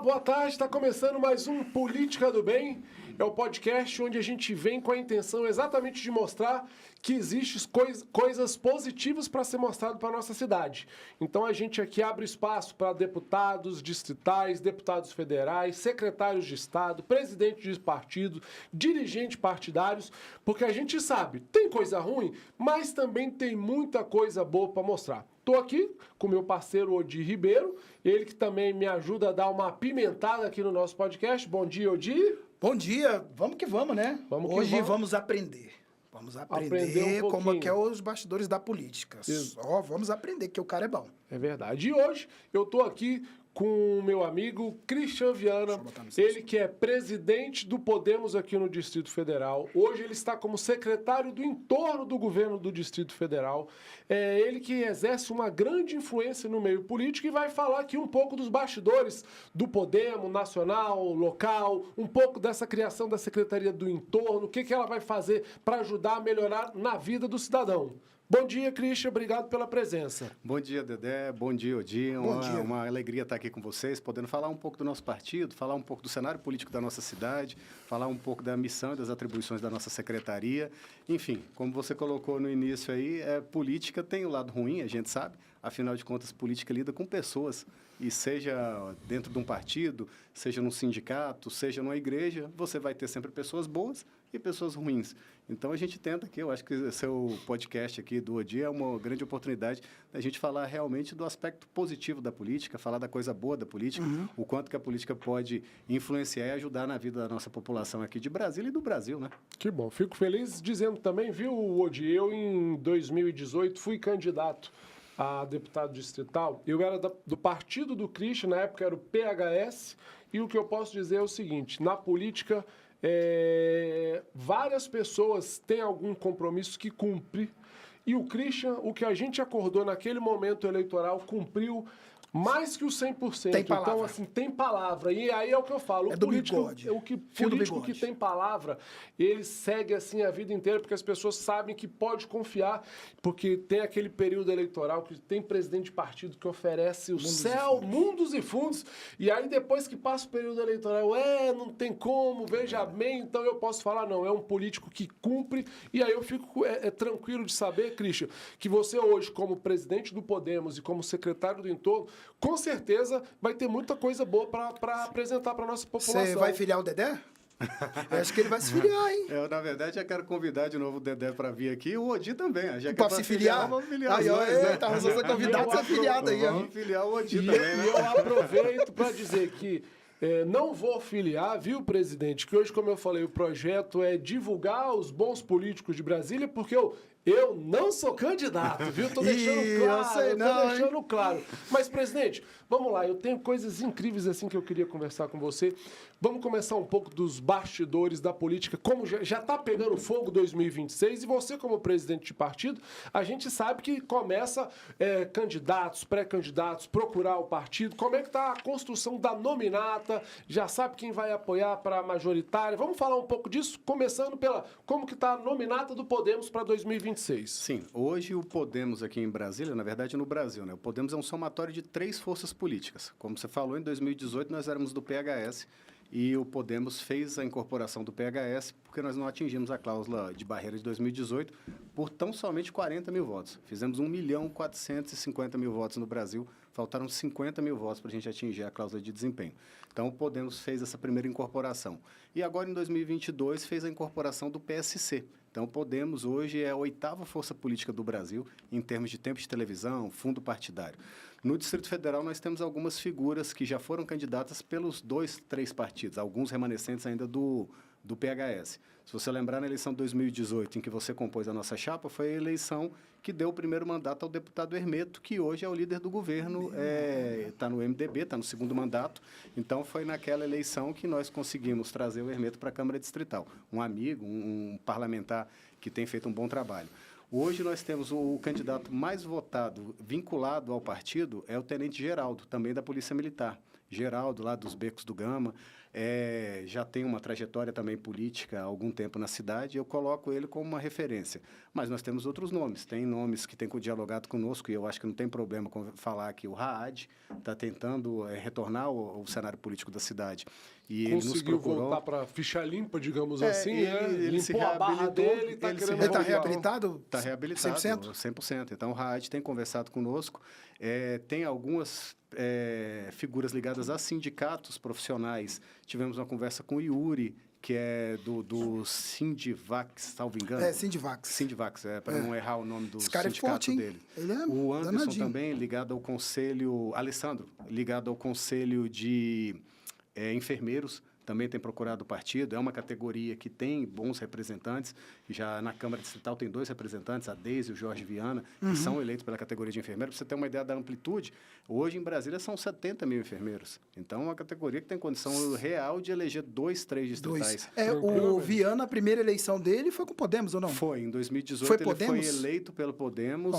boa tarde. Está começando mais um Política do Bem. É o podcast onde a gente vem com a intenção exatamente de mostrar que existem coisas positivas para ser mostrado para a nossa cidade. Então a gente aqui abre espaço para deputados distritais, deputados federais, secretários de Estado, presidente de partido, dirigentes partidários, porque a gente sabe, tem coisa ruim, mas também tem muita coisa boa para mostrar. Estou aqui com meu parceiro Odir Ribeiro, ele que também me ajuda a dar uma apimentada aqui no nosso podcast. Bom dia, Odir. Bom dia, vamos que vamos, né? Hoje vamos aprender. Vamos aprender como é que é os bastidores da política. Só vamos aprender que o cara é bom. É verdade. E hoje eu estou aqui com o meu amigo Christian Viana, ele que é presidente do Podemos aqui no Distrito Federal. Hoje ele está como secretário do entorno do governo do Distrito Federal. É ele que exerce uma grande influência no meio político e vai falar aqui um pouco dos bastidores do Podemos, nacional, local, um pouco dessa criação da Secretaria do Entorno, o que ela vai fazer para ajudar a melhorar na vida do cidadão. Bom dia, Christian. Obrigado pela presença. Bom dia, Dedé. Bom dia, Odir. Uma alegria estar aqui com vocês, podendo falar um pouco do nosso partido, falar um pouco do cenário político da nossa cidade, falar um pouco da missão e das atribuições da nossa secretaria. Enfim, como você colocou no início aí, política tem o lado ruim, a gente sabe. Afinal de contas, política lida com pessoas. E seja dentro de um partido, seja num sindicato, seja numa igreja, você vai ter sempre pessoas boas e pessoas ruins. Então, a gente tenta aqui, eu acho que seu podcast aqui do Odir é uma grande oportunidade da gente falar realmente do aspecto positivo da política, falar da coisa boa da política, o quanto que a política pode influenciar e ajudar na vida da nossa população aqui de Brasília e do Brasil, né? Que bom. Fico feliz dizendo também, viu, Odir, eu em 2018 fui candidato a deputado distrital. Eu era do partido do Christian, na época era o PHS, e o que eu posso dizer é o seguinte, na política, várias pessoas têm algum compromisso que cumpre, e o Christian, o que a gente acordou naquele momento eleitoral, cumpriu mais que o 100%. Tem palavra. Então, assim, tem palavra. E aí é o que eu falo. É do bigode. O político que tem palavra, ele segue assim a vida inteira, porque as pessoas sabem que pode confiar, porque tem aquele período eleitoral que tem presidente de partido que oferece o céu, mundos e fundos, e aí depois que passa o período eleitoral, não tem como, veja bem, então eu posso falar, não, é um político que cumpre, e aí eu fico tranquilo de saber, Christian, que você hoje, como presidente do Podemos e como secretário do Entorno, com certeza vai ter muita coisa boa para apresentar para a nossa população. Você vai filiar o Dedé? Eu acho que ele vai se filiar, hein? Eu, na verdade, já quero convidar de novo o Dedé para vir aqui. O Odir também. Já para se filiar? Vamos filiar aí, os dois, né? Tá, você é convidado a ser filiado aí. Vamos filiar o Odir também, né? E eu aproveito para dizer que não vou filiar, viu, presidente? Que hoje, como eu falei, o projeto é divulgar os bons políticos de Brasília, porque eu não sou candidato, viu? Tô deixando claro. Mas, presidente, vamos lá. Eu tenho coisas incríveis assim que eu queria conversar com você. Vamos começar um pouco dos bastidores da política, como já está pegando fogo 2026, e você, como presidente de partido, a gente sabe que começa candidatos, pré-candidatos, procurar o partido. Como é que está a construção da nominata? Já sabe quem vai apoiar para a majoritária? Vamos falar um pouco disso, começando pela como que está a nominata do Podemos para 2026. Sim, hoje o Podemos aqui em Brasília, na verdade no Brasil, né? O Podemos é um somatório de 3 forças políticas. Como você falou, em 2018 nós éramos do PHS e o Podemos fez a incorporação do PHS porque nós não atingimos a cláusula de barreira de 2018 por tão somente 40 mil votos. Fizemos 1.450.000 votos no Brasil, faltaram 50 mil votos para a gente atingir a cláusula de desempenho. Então, o Podemos fez essa primeira incorporação. E agora, em 2022, fez a incorporação do PSC. Então, o Podemos hoje é a 8ª força política do Brasil em termos de tempo de televisão, fundo partidário. No Distrito Federal, nós temos algumas figuras que já foram candidatas pelos 2, 3 partidos, alguns remanescentes ainda do PHS. Se você lembrar, na eleição de 2018, em que você compôs a nossa chapa, foi a eleição que deu o primeiro mandato ao deputado Hermeto, que hoje é o líder do governo, está no MDB, está no 2º mandato. Então, foi naquela eleição que nós conseguimos trazer o Hermeto para a Câmara Distrital. Um amigo, um parlamentar que tem feito um bom trabalho. Hoje nós temos o candidato mais votado, vinculado ao partido, é o Tenente Geraldo, também da Polícia Militar. Geraldo, lá dos Becos do Gama, já tem uma trajetória também política há algum tempo na cidade, eu coloco ele como uma referência. Mas nós temos outros nomes, tem nomes que têm dialogado conosco, e eu acho que não tem problema falar que o Raad está tentando retornar ao cenário político da cidade. E ele nos procurou. Voltar para ficha limpa, digamos assim, ele se limpou a barra dele e está querendo... Ele está reabilitado? Está reabilitado, 100%. Então, o Raad tem conversado conosco, tem algumas figuras ligadas a sindicatos profissionais. Tivemos uma conversa com o Yuri, que é do Sindivax, salvo engano. Sindivax, para não errar o nome do sindicato dele. Ele é o Anderson danadinho. também, ligado ao conselho... Alessandro, ligado ao conselho de enfermeiros, também tem procurado o partido. É uma categoria que tem bons representantes. Já na Câmara Distrital tem 2 representantes, a Deise e o Jorge Viana, que são eleitos pela categoria de enfermeiro. Para você ter uma ideia da amplitude, hoje em Brasília são 70 mil enfermeiros. Então, é uma categoria que tem condição real de eleger 2, 3 distritais. O Viana, a primeira eleição dele foi com o Podemos, ou não? Foi. Em 2018, ele foi eleito pelo Podemos.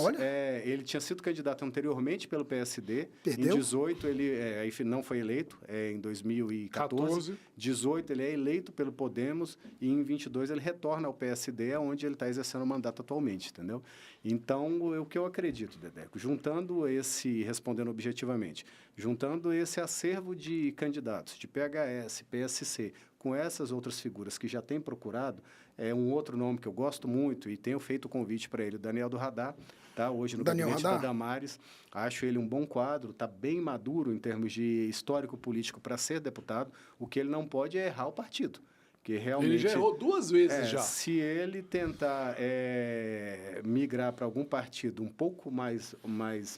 Ele tinha sido candidato anteriormente pelo PSD. Perdeu? Em 2018, ele não foi eleito. Em 2014. Em 2018, ele é eleito pelo Podemos. E em 2022, ele retorna ao PSD, onde ele está exercendo o mandato atualmente, entendeu? Então, o que eu acredito, Dedeco, respondendo objetivamente, juntando esse acervo de candidatos, de PHS, PSC, com essas outras figuras que já têm procurado, um outro nome que eu gosto muito e tenho feito o convite para ele, o Daniel do Radar, tá? Hoje no gabinete da Damares. Acho ele um bom quadro, está bem maduro em termos de histórico político para ser deputado. O que ele não pode é errar o partido. Que realmente, ele já errou 2 vezes já. Se ele tentar migrar para algum partido um pouco mais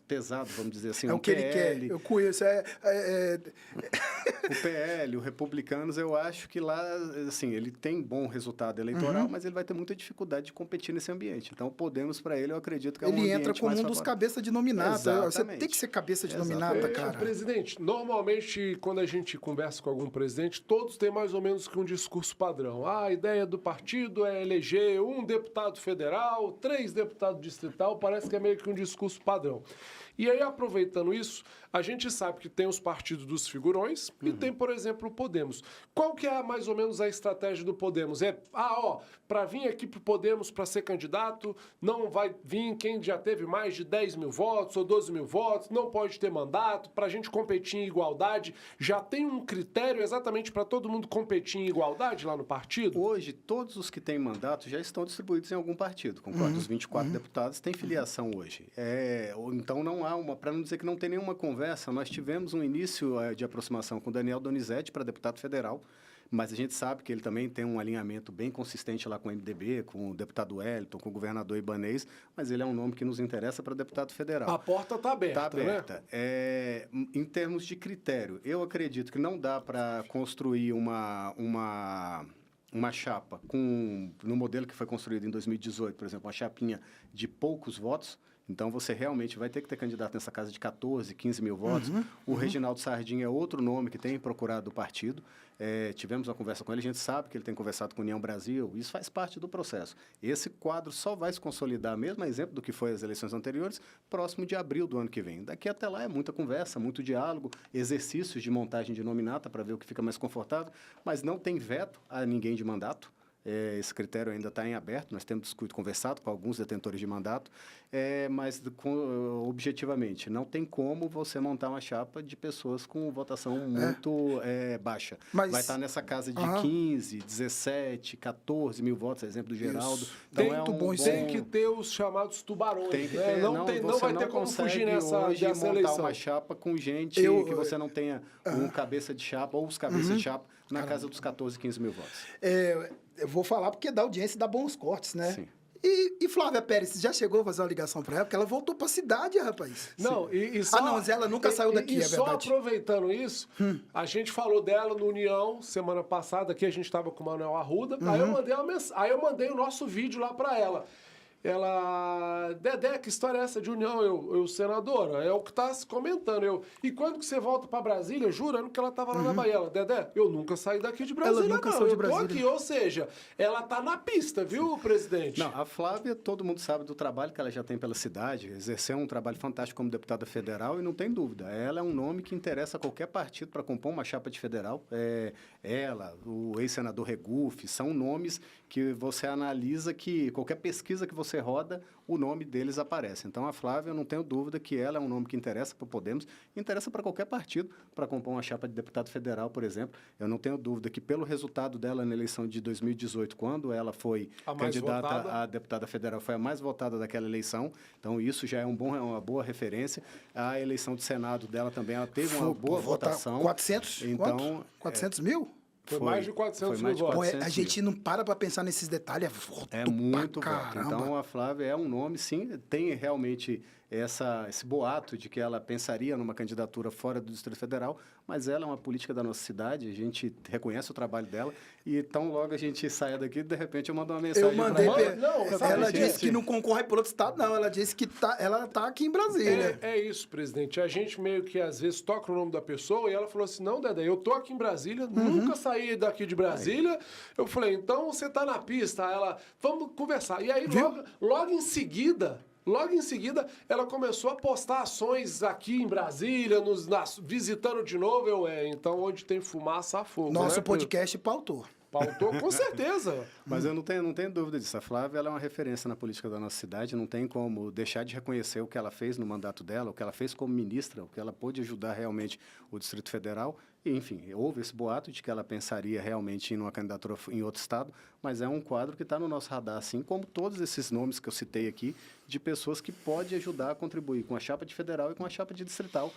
pesado, vamos dizer assim, o que PL, ele quer. Eu conheço. O PL, o Republicanos, eu acho que lá, assim, ele tem bom resultado eleitoral, mas ele vai ter muita dificuldade de competir nesse ambiente. Então, Podemos, para ele, eu acredito que é um ambiente mais Ele entra como um dos cabeças de nominata. Exatamente. Você tem que ser cabeça de nominata, cara. Presidente, normalmente, quando a gente conversa com algum presidente, todos têm mais ou menos que um discurso padrão. A ideia do partido é eleger 1 deputado federal, 3 deputados distrital, parece que é meio que um discurso padrão. E aí, aproveitando isso, a gente sabe que tem os partidos dos figurões e tem, por exemplo, o Podemos. Qual que é mais ou menos a estratégia do Podemos? Para vir aqui para o Podemos para ser candidato, não vai vir quem já teve mais de 10 mil votos ou 12 mil votos, não pode ter mandato, para a gente competir em igualdade. Já tem um critério exatamente para todo mundo competir em igualdade lá no partido? Hoje, todos os que têm mandato já estão distribuídos em algum partido. Concordo, os 24 deputados têm filiação hoje. Então, não há para não dizer que não tem nenhuma conversa, nós tivemos um início de aproximação com o Daniel Donizete para deputado federal, mas a gente sabe que ele também tem um alinhamento bem consistente lá com o MDB, com o deputado Wellington, com o governador Ibanez, mas ele é um nome que nos interessa para deputado federal. A porta está aberta, Está aberta. Né? Em termos de critério, eu acredito que não dá para construir uma chapa no modelo que foi construído em 2018, por exemplo, uma chapinha de poucos votos. Então, você realmente vai ter que ter candidato nessa casa de 14, 15 mil votos. O Reginaldo Sardinha é outro nome que tem procurado o partido. Tivemos uma conversa com ele, a gente sabe que ele tem conversado com a União Brasil, isso faz parte do processo. Esse quadro só vai se consolidar, mesmo a exemplo do que foi as eleições anteriores, próximo de abril do ano que vem. Daqui até lá é muita conversa, muito diálogo, exercícios de montagem de nominata para ver o que fica mais confortável, mas não tem veto a ninguém de mandato. Esse critério ainda está em aberto, nós temos conversado com alguns detentores de mandato, mas objetivamente, não tem como você montar uma chapa de pessoas com votação muito baixa. Vai estar nessa casa de 15, 17, 14 mil votos, exemplo do Geraldo. Então, tem que ter os chamados tubarões. Tem que ter, não vai ter como fugir dessa montar eleição. Uma chapa com gente que você não tenha um cabeça de chapa ou os cabeças de chapa na casa dos 14, 15 mil votos. Eu vou falar porque dá audiência e dá bons cortes, né? Sim. E Flávia Pérez, já chegou a fazer uma ligação para ela? Porque ela voltou para a cidade, rapaz. Não, ela nunca saiu daqui, é verdade. Só aproveitando isso, a gente falou dela no União semana passada, aqui a gente estava com o Manuel Arruda, aí eu mandei o nosso vídeo lá para ela. Dedé, que história é essa de união, eu senadora? É o que tá se comentando. E quando que você volta pra Brasília, jurando que ela tava lá na Bahia? Ela, Dedé, eu nunca saí daqui de Brasília, ela nunca saiu de Brasília. Eu tô aqui, ou seja, ela tá na pista, viu, presidente? Não, a Flávia, todo mundo sabe do trabalho que ela já tem pela cidade, exerceu um trabalho fantástico como deputada federal e não tem dúvida, ela é um nome que interessa a qualquer partido para compor uma chapa de federal. Ela, o ex-senador Regufe, são nomes que você analisa que qualquer pesquisa que você roda, o nome deles aparece. Então, a Flávia, eu não tenho dúvida que ela é um nome que interessa para o Podemos, interessa para qualquer partido, para compor uma chapa de deputado federal, por exemplo. Eu não tenho dúvida que, pelo resultado dela na eleição de 2018, quando ela foi candidata a deputada federal, foi a mais votada daquela eleição. Então, isso já é uma boa referência. A eleição do Senado dela também, ela teve uma boa votação. 400? Então, 400 mil? Foi mais de 400 mil votos. A gente não para pensar nesses detalhes. É muito voto. Então, a Flávia é um nome, sim, tem realmente esse boato de que ela pensaria numa candidatura fora do Distrito Federal, mas ela é uma política da nossa cidade, a gente reconhece o trabalho dela, e tão logo a gente saia daqui, de repente eu mando uma mensagem. Eu mandei ela disse que não concorre por outro estado, não, ela disse que ela tá aqui em Brasília. É isso, presidente, a gente meio que às vezes toca o nome da pessoa, e ela falou assim, não, Dedé, eu tô aqui em Brasília, nunca saí daqui de Brasília. Eu falei, então você tá na pista. Ela, vamos conversar. E aí, logo em seguida, ela começou a postar ações aqui em Brasília, visitando de novo. Então onde tem fumaça, há fogo. Nosso podcast pautou. Pautou, com certeza. Mas eu não tenho dúvida disso. A Flávia, ela é uma referência na política da nossa cidade, não tem como deixar de reconhecer o que ela fez no mandato dela, o que ela fez como ministra, o que ela pôde ajudar realmente o Distrito Federal. E, enfim, houve esse boato de que ela pensaria realmente em uma candidatura em outro estado, mas é um quadro que está no nosso radar, assim como todos esses nomes que eu citei aqui, de pessoas que podem ajudar a contribuir com a chapa de federal e com a chapa de distrital,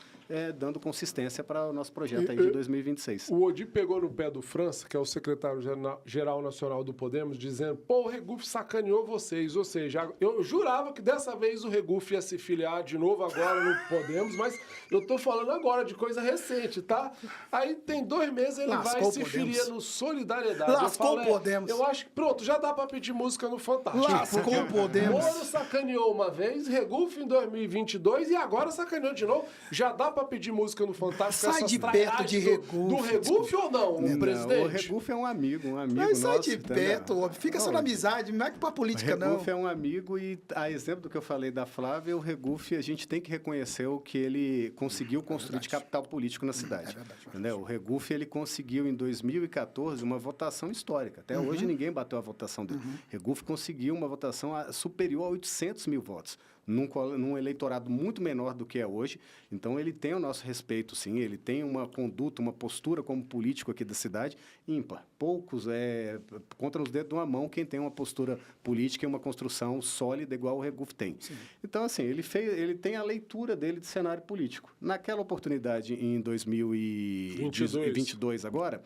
dando consistência para o nosso projeto aí de 2026. O Odi pegou no pé do França, que é o secretário-geral nacional do Podemos, dizendo, pô, o Regufe sacaneou vocês. Ou seja, eu jurava que dessa vez o Regufe ia se filiar de novo agora no Podemos, mas eu tô falando agora de coisa recente, tá? Aí tem 2 meses ele vai se filiar no Solidariedade. Lascou o Podemos. Eu acho que, pronto, já dá pra pedir música no Fantástico. Lascou o Podemos. Moro sacaneou uma vez, Regufe em 2022 e agora sacaneou de novo. Já dá pra pedir música no Fantástico? Sai de perto de Regufe. Do Regufe ou não, presidente? O Regufe é um amigo Mas nosso. Sai de perto, homem. Fica só na amizade, não é pra política, não. O Regufe é um amigo e, a exemplo do que eu falei da Flávia, o Regufe, a gente tem que reconhecer o que ele conseguiu construir de capital político na cidade. Entendeu? O Regufe, ele conseguiu em 2014 uma votação histórica. Até hoje ninguém bateu a votação dele. Regufe conseguiu uma votação superior a 800 mil votos, num eleitorado muito menor do que é hoje. Então, ele tem o nosso respeito, sim. Ele tem uma conduta, uma postura como político aqui da cidade ímpar. Poucos, conta nos dedos de uma mão quem tem uma postura política e uma construção sólida igual o Regufe tem. Sim. Então, assim, ele tem a leitura dele de cenário político. Naquela oportunidade, em 2022 agora,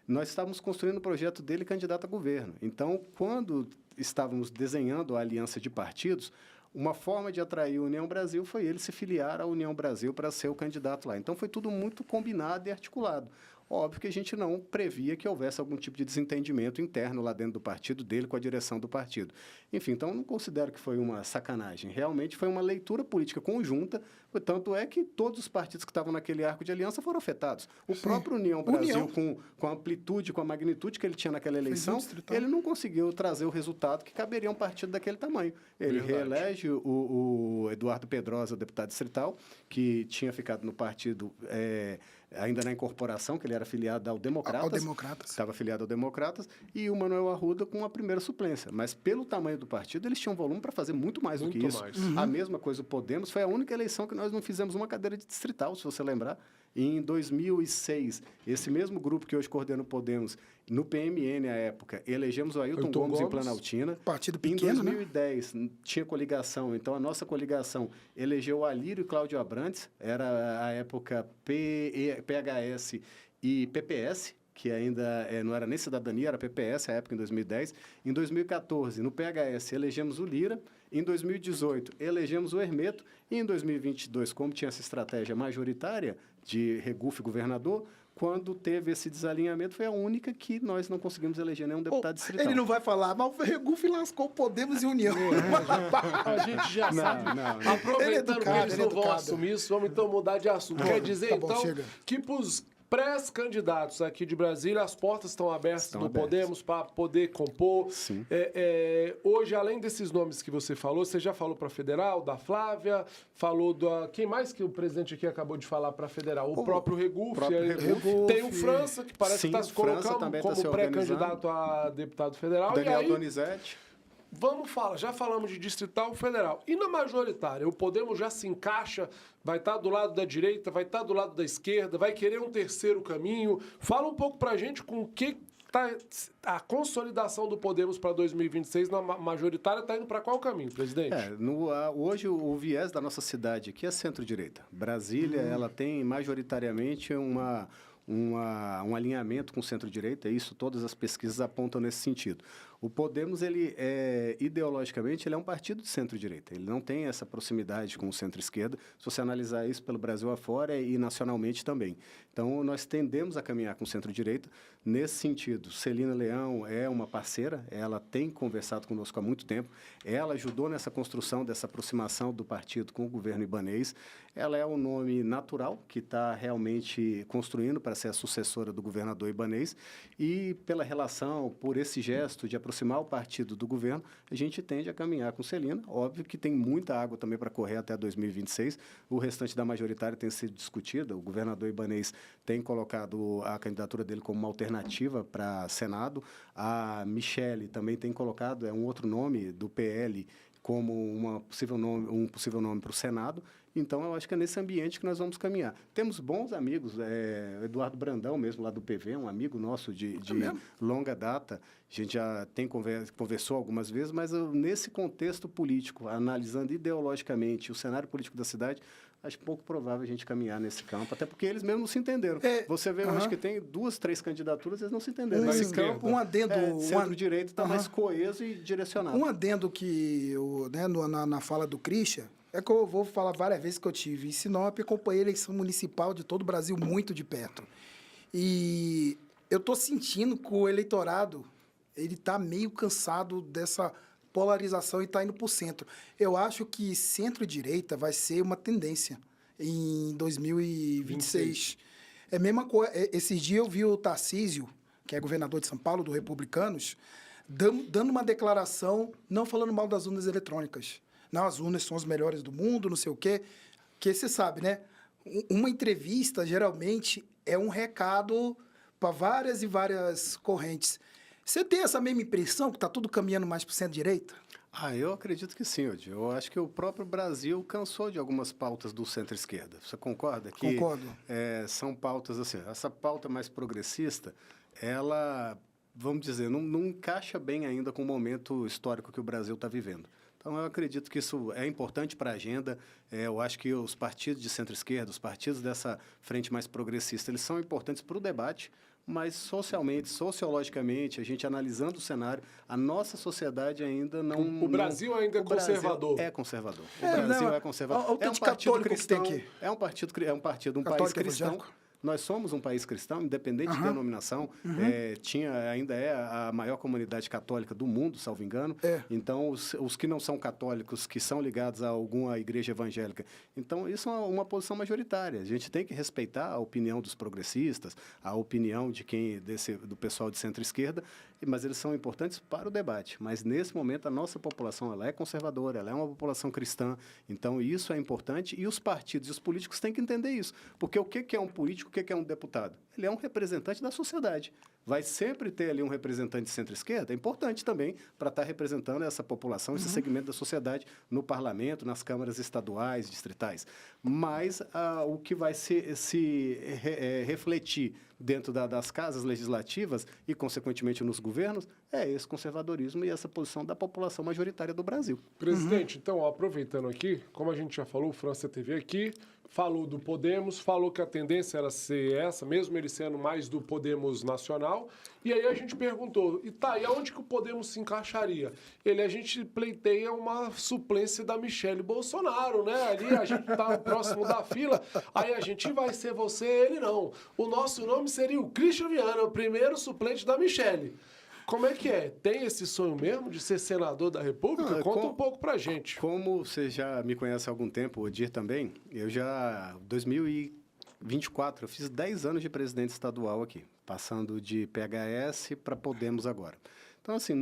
nós estávamos construindo o projeto dele candidato a governo. Então, quando estávamos desenhando a aliança de partidos, uma forma de atrair a União Brasil foi ele se filiar à União Brasil para ser o candidato lá. Então, foi tudo muito combinado e articulado. Óbvio que a gente não previa que houvesse algum tipo de desentendimento interno lá dentro do partido, dele com a direção do partido. Enfim, então, eu não considero que foi uma sacanagem. Realmente foi uma leitura política conjunta, tanto é que todos os partidos que estavam naquele arco de aliança foram afetados. O próprio União Brasil, com a amplitude, com a magnitude que ele tinha naquela eleição, ele não conseguiu trazer o resultado que caberia a um partido daquele tamanho. Ele reelege o Eduardo Pedrosa, deputado distrital, que tinha ficado no partido ainda na incorporação, que ele era filiado ao Democratas. Estava afiliado ao Democratas, e o Manuel Arruda com a primeira suplência. Mas pelo tamanho do partido, eles tinham volume para fazer muito mais do que isso. A mesma coisa o Podemos, foi a única eleição que nós não fizemos uma cadeira de distrital, se você lembrar. Em 2006, esse mesmo grupo que hoje coordena o Podemos, no PMN à época, elegemos o Ailton Gomes em Planaltina. Partido pequeno, em 2010, tinha coligação, então a nossa coligação elegeu o Alírio e Cláudio Abrantes, era a época PHS e PPS, que ainda não era nem cidadania, era PPS, a época em 2010. Em 2014, no PHS, elegemos o Lira. Em 2018, elegemos o Hermeto. E em 2022, como tinha essa estratégia majoritária de Regufe governador, quando teve esse desalinhamento, foi a única que nós não conseguimos eleger nenhum deputado distrital. Ele não vai falar, mas o Regufe lascou Podemos e União. A gente já sabe. Aproveitando que eles não vão assumir isso, vamos então mudar de assunto. Quer dizer, então, que pros pré-candidatos aqui de Brasília, as portas estão abertas do Podemos para poder compor. Sim. Hoje, além desses nomes que você já falou para federal, da Flávia, falou da... Quem mais que o presidente aqui acabou de falar para federal? O próprio Regufe. Tem o França, que parece que está se colocando como pré-candidato a deputado federal. Daniel Donizete. Vamos falar, já falamos de distrital federal. E na majoritária, o Podemos já se encaixa, vai estar do lado da direita, vai estar do lado da esquerda, vai querer um terceiro caminho. Fala um pouco pra gente com o que tá a consolidação do Podemos para 2026 na majoritária está indo para qual caminho, presidente? Hoje o viés da nossa cidade aqui é centro-direita. Brasília, ela tem majoritariamente um alinhamento com o centro-direita, isso todas as pesquisas apontam nesse sentido. O Podemos, ideologicamente, ele é um partido de centro-direita. Ele não tem essa proximidade com o centro-esquerda, se você analisar isso pelo Brasil afora e nacionalmente também. Então, nós tendemos a caminhar com o centro-direita. Nesse sentido, Celina Leão é uma parceira, ela tem conversado conosco há muito tempo, ela ajudou nessa construção dessa aproximação do partido com o governo ibanês. Ela é um nome natural que está realmente construindo para ser a sucessora do governador ibanês e pela relação, por esse gesto de aproximar o partido do governo, a gente tende a caminhar com Celina. Óbvio que tem muita água também para correr até 2026. O restante da majoritária tem sido discutida. O governador ibanês tem colocado a candidatura dele como uma alternativa para Senado. A Michele também tem colocado, é um outro nome do PL, como um possível nome para o Senado. Então, eu acho que é nesse ambiente que nós vamos caminhar. Temos bons amigos, Eduardo Brandão mesmo, lá do PV, um amigo nosso de longa data. A gente já conversou algumas vezes, mas nesse contexto político, analisando ideologicamente o cenário político da cidade, acho pouco provável a gente caminhar nesse campo, até porque eles mesmos não se entenderam. Você vê hoje que tem 2, 3 candidaturas, eles não se entenderam. Nesse campo, um adendo... Centro-direito está mais coeso e direcionado. Um adendo que, na fala do Christian, é que eu vou falar várias vezes que eu tive em Sinop, acompanhei a eleição municipal de todo o Brasil muito de perto. E eu estou sentindo que o eleitorado ele está meio cansado dessa polarização e está indo para o centro. Eu acho que centro-direita vai ser uma tendência em 2026. É a mesma coisa. Esses dias eu vi o Tarcísio, que é governador de São Paulo, do Republicanos, dando uma declaração, não falando mal das urnas eletrônicas. Não, as urnas são as melhores do mundo, não sei o quê. Porque você sabe, né? Uma entrevista, geralmente, é um recado para várias e várias correntes. Você tem essa mesma impressão que está tudo caminhando mais para o centro-direita? Eu acredito que sim, Odi. Eu acho que o próprio Brasil cansou de algumas pautas do centro-esquerda. Você concorda? Concordo. São pautas assim, essa pauta mais progressista, ela, vamos dizer, não encaixa bem ainda com o momento histórico que o Brasil está vivendo. Então, eu acredito que isso é importante para a agenda. Eu acho que os partidos de centro-esquerda, os partidos dessa frente mais progressista, eles são importantes para o debate, mas sociologicamente, a gente analisando o cenário, a nossa sociedade ainda não... O Brasil ainda é conservador. É conservador. O Brasil é conservador. É um partido cristão. É um país cristão. Nós somos um país cristão, independente de denominação. Ainda é a maior comunidade católica do mundo, salvo engano. Então, os que não são católicos, que são ligados a alguma igreja evangélica. Então, isso é uma posição majoritária. A gente tem que respeitar a opinião dos progressistas, a opinião do pessoal de centro-esquerda, mas eles são importantes para o debate. Mas, nesse momento, a nossa população ela é conservadora, ela é uma população cristã. Então, isso é importante e os partidos e os políticos têm que entender isso. Porque o que é um político? O que é um deputado? Ele é um representante da sociedade. Vai sempre ter ali um representante de centro-esquerda, é importante também para estar representando essa população, esse segmento da sociedade no parlamento, nas câmaras estaduais, distritais. Mas o que vai se refletir dentro das casas legislativas e, consequentemente, nos governos, é esse conservadorismo e essa posição da população majoritária do Brasil. Presidente, então, aproveitando aqui, como a gente já falou, o França TV aqui, falou do Podemos, falou que a tendência era ser essa, mesmo ele sendo mais do Podemos nacional. E aí a gente perguntou, e aonde que o Podemos se encaixaria? A gente pleiteia uma suplência da Michele Bolsonaro, né? Ali a gente tá próximo da fila, aí a gente vai ser você, ele não. O nosso nome seria o Christian Viana, o primeiro suplente da Michele. Como é que é? Tem esse sonho mesmo de ser senador da República? Conta um pouco pra gente. Como você já me conhece há algum tempo, o Odir também, em 2024, eu fiz 10 anos de presidente estadual aqui, passando de PHS para Podemos agora. Então, assim,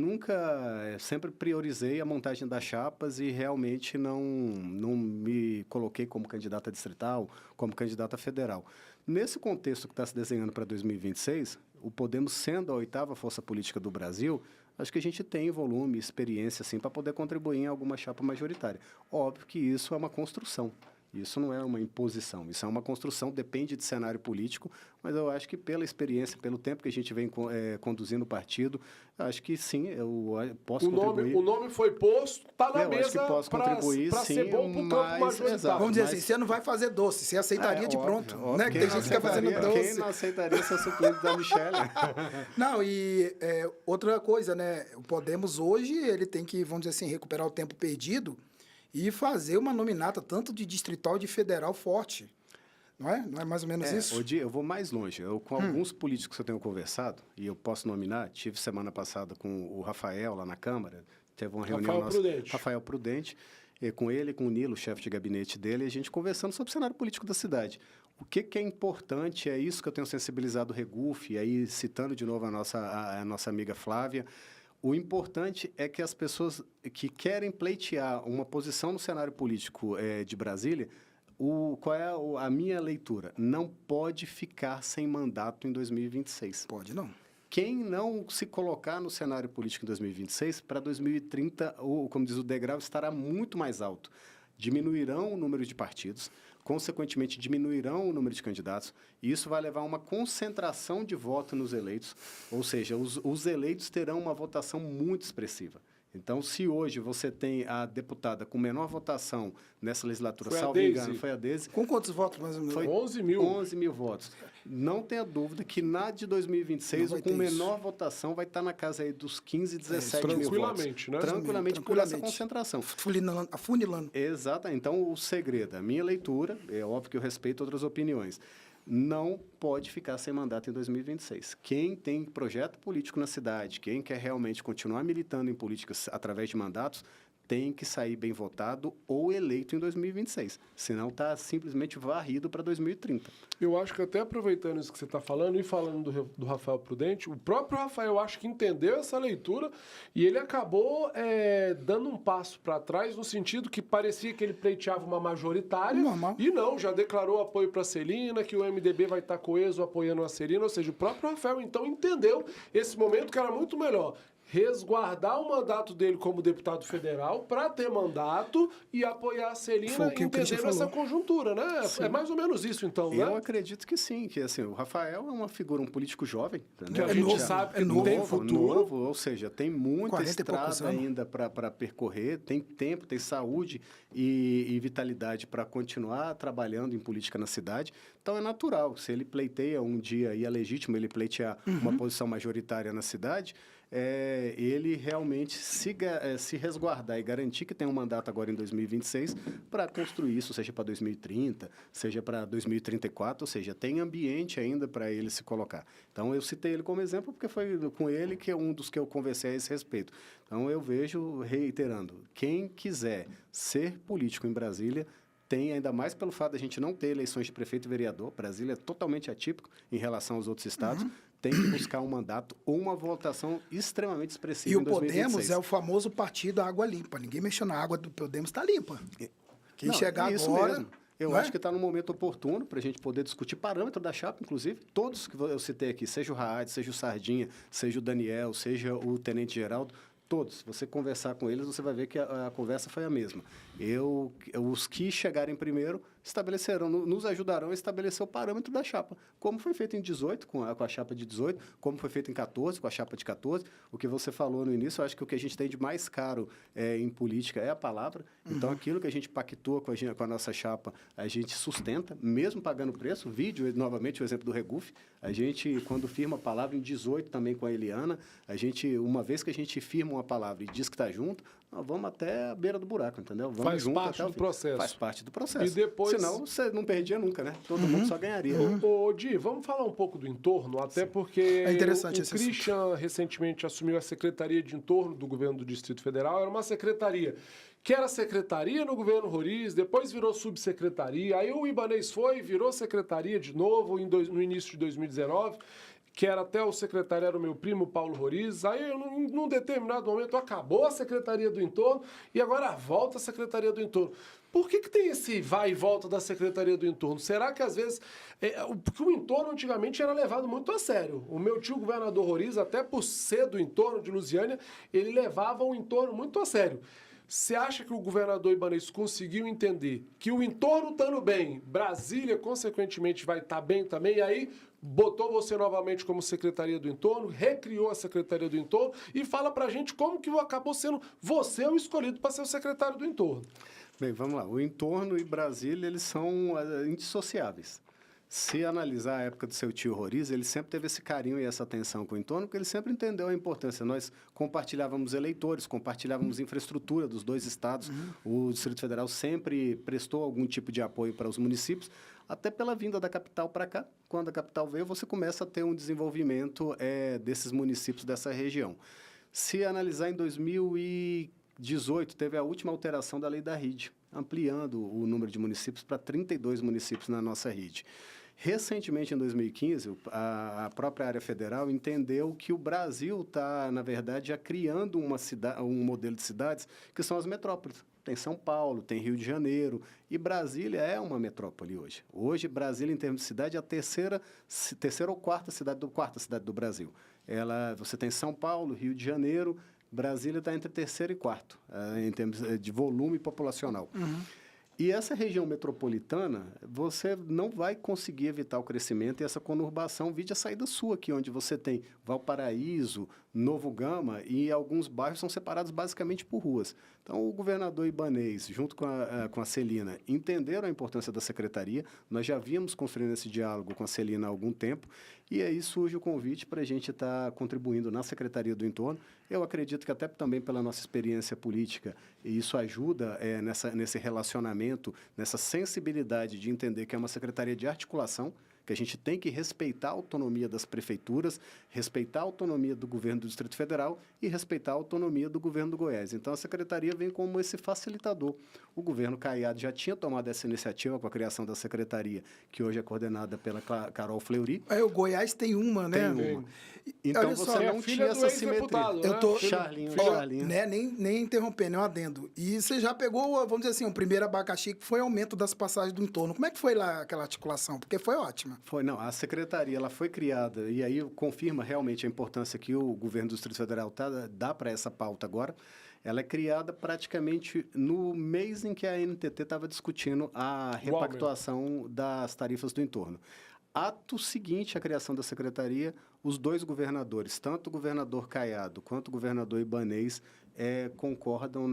sempre priorizei a montagem das chapas e realmente não me coloquei como candidata distrital, como candidata federal. Nesse contexto que está se desenhando para 2026, o Podemos sendo a 8ª força política do Brasil, acho que a gente tem volume, experiência, assim, para poder contribuir em alguma chapa majoritária. Óbvio que isso é uma construção. Isso não é uma imposição, isso é uma construção, depende de cenário político, mas eu acho que pela experiência, pelo tempo que a gente vem conduzindo o partido, acho que sim, eu posso contribuir. O nome foi posto, está na mesa para ser bom para o campo majoritário. Vamos dizer assim, você não vai fazer doce, você aceitaria de pronto. Né? Tem gente que fica fazendo doce. Quem não aceitaria ser suplente da Michele? Não, e outra coisa, né? O Podemos hoje, ele tem que, vamos dizer assim, recuperar o tempo perdido e fazer uma nominata tanto de distrital de federal forte. Não é? Não é mais ou menos isso? Odir, eu vou mais longe. Com alguns políticos que eu tenho conversado, e eu posso nominar, tive semana passada com o Rafael lá na Câmara, teve uma reunião nossa. Rafael Prudente, com ele, com o Nilo, chefe de gabinete dele, e a gente conversando sobre o cenário político da cidade. O que é importante, é isso que eu tenho sensibilizado o Reguf, e aí citando de novo a nossa amiga Flávia, o importante é que as pessoas que querem pleitear uma posição no cenário político de Brasília, qual é a minha leitura? Não pode ficar sem mandato em 2026. Pode não. Quem não se colocar no cenário político em 2026, para 2030, como diz o degrau, estará muito mais alto. Diminuirão o número de partidos, consequentemente diminuirão o número de candidatos, e isso vai levar a uma concentração de voto nos eleitos, ou seja, os eleitos terão uma votação muito expressiva. Então, se hoje você tem a deputada com menor votação nessa legislatura, salvo engano, foi a Deise. Com quantos votos mais ou menos? Foi 11 mil. 11 mil votos. Não tenha dúvida que na de 2026, com menor votação, vai estar na casa aí dos 15, 17 mil votos. Tranquilamente, né? Tranquilamente por essa concentração. Afunilando. Exato. Então, o segredo, a minha leitura, é óbvio que eu respeito outras opiniões, não pode ficar sem mandato em 2026. Quem tem projeto político na cidade, quem quer realmente continuar militando em políticas através de mandatos, tem que sair bem votado ou eleito em 2026. Senão está simplesmente varrido para 2030. Eu acho que até aproveitando isso que você está falando e falando do Rafael Prudente, o próprio Rafael acho que entendeu essa leitura e ele acabou dando um passo para trás no sentido que parecia que ele pleiteava uma majoritária. Normal. E não, já declarou apoio para a Celina, que o MDB vai estar coeso apoiando a Celina, ou seja, o próprio Rafael então entendeu esse momento que era muito melhor resguardar o mandato dele como deputado federal para ter mandato e apoiar a Celina, entendendo essa conjuntura, né? Sim. É mais ou menos isso, então, né? Eu acredito que sim, que assim, o Rafael é uma figura, um político jovem. Que a gente sabe que tem futuro. Novo, ou seja, tem muita estrada ainda para percorrer, tem tempo, tem saúde e vitalidade para continuar trabalhando em política na cidade. Então, é natural. Se ele pleiteia um dia, e é legítimo ele pleitear uma posição majoritária na cidade, ele realmente se resguardar e garantir que tem um mandato agora em 2026 para construir isso, seja para 2030, seja para 2034, ou seja, tem ambiente ainda para ele se colocar. Então, eu citei ele como exemplo porque foi com ele que é um dos que eu conversei a esse respeito. Então, eu vejo, reiterando, quem quiser ser político em Brasília, tem, ainda mais pelo fato de a gente não ter eleições de prefeito e vereador, Brasília é totalmente atípico em relação aos outros estados, tem que buscar um mandato ou uma votação extremamente expressiva em 2026. E o Podemos é o famoso partido água limpa. Ninguém mexeu na água do Podemos, está limpa. Quem chegar agora... Mesmo. Eu acho que está no momento oportuno para a gente poder discutir parâmetro da chapa, inclusive. Todos que eu citei aqui, seja o Raad, seja o Sardinha, seja o Daniel, seja o Tenente Geraldo, todos. Se você conversar com eles, você vai ver que a conversa foi a mesma. Os que chegarem primeiro nos ajudarão a estabelecer o parâmetro da chapa, como foi feito em 18, com a chapa de 18, como foi feito em 14, com a chapa de 14. O que você falou no início, eu acho que o que a gente tem de mais caro em política é a palavra. Então, aquilo que a gente pactua com a nossa chapa, a gente sustenta, mesmo pagando preço. Vídeo, novamente, o exemplo do Reguf. A gente, quando firma a palavra, em 18 também com a Eliana, uma vez que a gente firma uma palavra e diz que está junto, nós vamos até a beira do buraco, entendeu? Vamos Faz parte do processo. Faz parte do processo. E depois... Senão, você não perdia nunca, né? Todo mundo só ganharia. Ô, Di, vamos falar um pouco do entorno, até porque é interessante o Christian recentemente assumiu a Secretaria de Entorno do governo do Distrito Federal. Era uma secretaria que era secretaria no governo Roriz, depois virou subsecretaria, aí o Ibanez virou secretaria de novo no início de 2019, que era até o secretário, era o meu primo, Paulo Roriz. Aí, num determinado momento, acabou a Secretaria do Entorno e agora volta a Secretaria do Entorno. Por que tem esse vai e volta da Secretaria do Entorno? Será que, às vezes... porque o entorno, antigamente, era levado muito a sério. O meu tio, governador Roriz, até por ser do entorno de Lusiânia, ele levava o entorno muito a sério. Você acha que o governador Ibanez conseguiu entender que o entorno estando bem, Brasília, consequentemente, vai estar bem também, e aí botou você novamente como Secretaria do Entorno, recriou a Secretaria do Entorno e fala pra gente como que acabou sendo você o escolhido para ser o secretário do Entorno? Bem, vamos lá. O entorno e Brasília, eles são indissociáveis. Se analisar a época do seu tio Roriz, ele sempre teve esse carinho e essa atenção com o entorno, porque ele sempre entendeu a importância. Nós compartilhávamos eleitores, compartilhávamos infraestrutura dos dois estados. O Distrito Federal sempre prestou algum tipo de apoio para os municípios, até pela vinda da capital para cá. Quando a capital veio, você começa a ter um desenvolvimento desses municípios dessa região. Se analisar em 2018, teve a última alteração da lei da RID, ampliando o número de municípios para 32 municípios na nossa RID. Recentemente, em 2015, a própria área federal entendeu que o Brasil está, na verdade, já criando um modelo de cidades que são as metrópoles. Tem São Paulo, tem Rio de Janeiro, e Brasília é uma metrópole hoje. Hoje, Brasília, em termos de cidade, é a terceira ou quarta cidade do Brasil. Você tem São Paulo, Rio de Janeiro, Brasília está entre terceiro e quarto, em termos de volume populacional. E essa região metropolitana, você não vai conseguir evitar o crescimento e essa conurbação, vide a saída sul aqui, onde você tem Valparaíso, Novo Gama, e alguns bairros são separados basicamente por ruas. Então, o governador Ibanez, junto com a Celina, entenderam a importância da secretaria. Nós já víamos construindo esse diálogo com a Celina há algum tempo, e aí surge o convite para a gente estar contribuindo na Secretaria do Entorno. Eu acredito que até também pela nossa experiência política, e isso ajuda nesse relacionamento, nessa sensibilidade de entender que é uma secretaria de articulação, que a gente tem que respeitar a autonomia das prefeituras, respeitar a autonomia do governo do Distrito Federal e respeitar a autonomia do governo do Goiás. Então, a secretaria vem como esse facilitador. O governo Caiado já tinha tomado essa iniciativa com a criação da secretaria, que hoje é coordenada pela Carol Fleury. O Goiás tem uma, né? Tem uma. Então, você não tinha essa simetria. Né? Eu tô... Charlinho. Né? Nem interrompendo, é um adendo. E você já pegou, vamos dizer assim, o primeiro abacaxi, que foi aumento das passagens do entorno. Como é que foi lá aquela articulação? Porque foi ótima. A secretaria ela foi criada, e aí confirma realmente a importância que o governo do Distrito Federal dá para essa pauta agora. Ela é criada praticamente no mês em que a NTT estava discutindo a repactuação das tarifas do entorno. Ato seguinte à criação da secretaria, os dois governadores, tanto o governador Caiado quanto o governador Ibanez, concordam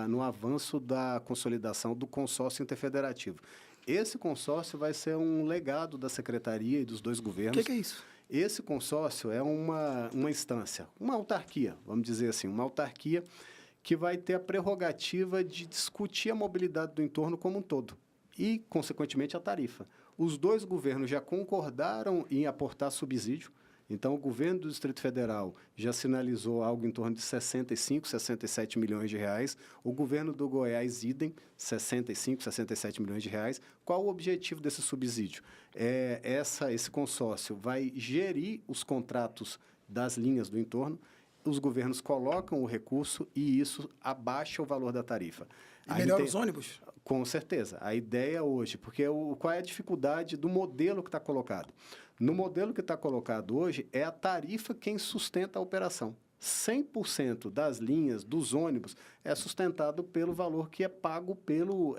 no avanço da consolidação do consórcio interfederativo. Esse consórcio vai ser um legado da secretaria e dos dois governos. O que é isso? Esse consórcio é uma instância, uma autarquia, vamos dizer assim, uma autarquia que vai ter a prerrogativa de discutir a mobilidade do entorno como um todo e, consequentemente, a tarifa. Os dois governos já concordaram em aportar subsídio. Então, o governo do Distrito Federal já sinalizou algo em torno de 65, 67 milhões de reais. O governo do Goiás, idem, 65, 67 milhões de reais. Qual o objetivo desse subsídio? Esse consórcio vai gerir os contratos das linhas do entorno. Os governos colocam o recurso e isso abaixa o valor da tarifa. E melhora os ônibus? Com certeza. A ideia hoje, porque qual é a dificuldade do modelo que está colocado? No modelo que está colocado hoje, é a tarifa quem sustenta a operação. 100% das linhas dos ônibus é sustentado pelo valor que é pago pelo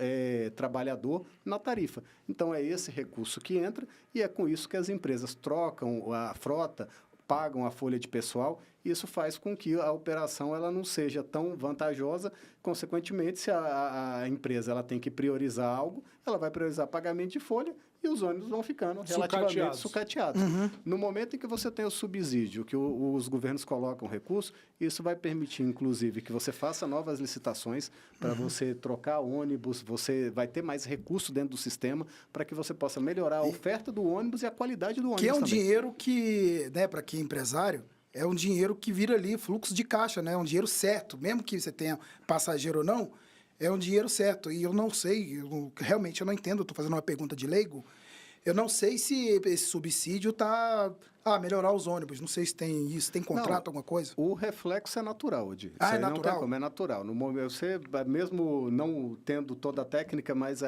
trabalhador na tarifa. Então, é esse recurso que entra e é com isso que as empresas trocam a frota, pagam a folha de pessoal. Isso faz com que a operação ela não seja tão vantajosa. Consequentemente, se a empresa ela tem que priorizar algo, ela vai priorizar pagamento de folha e os ônibus vão ficando relativamente sucateados. No momento em que você tem o subsídio, que os governos colocam recurso, isso vai permitir, inclusive, que você faça novas licitações para você trocar ônibus, você vai ter mais recurso dentro do sistema para que você possa melhorar a oferta do ônibus e a qualidade do ônibus que é um também. dinheiro que, né, para quem é empresário, é um dinheiro que vira ali fluxo de caixa, né? É um dinheiro certo, mesmo que você tenha passageiro ou não, é um dinheiro certo. E eu não sei, realmente eu não entendo, estou fazendo uma pergunta de leigo, eu não sei se esse subsídio está melhorar os ônibus, não sei se tem isso, tem contrato, alguma coisa? O reflexo é natural, Odi. Ah, Isso é aí natural? Não tem como, é natural. No momento, você, mesmo não tendo toda a técnica, mas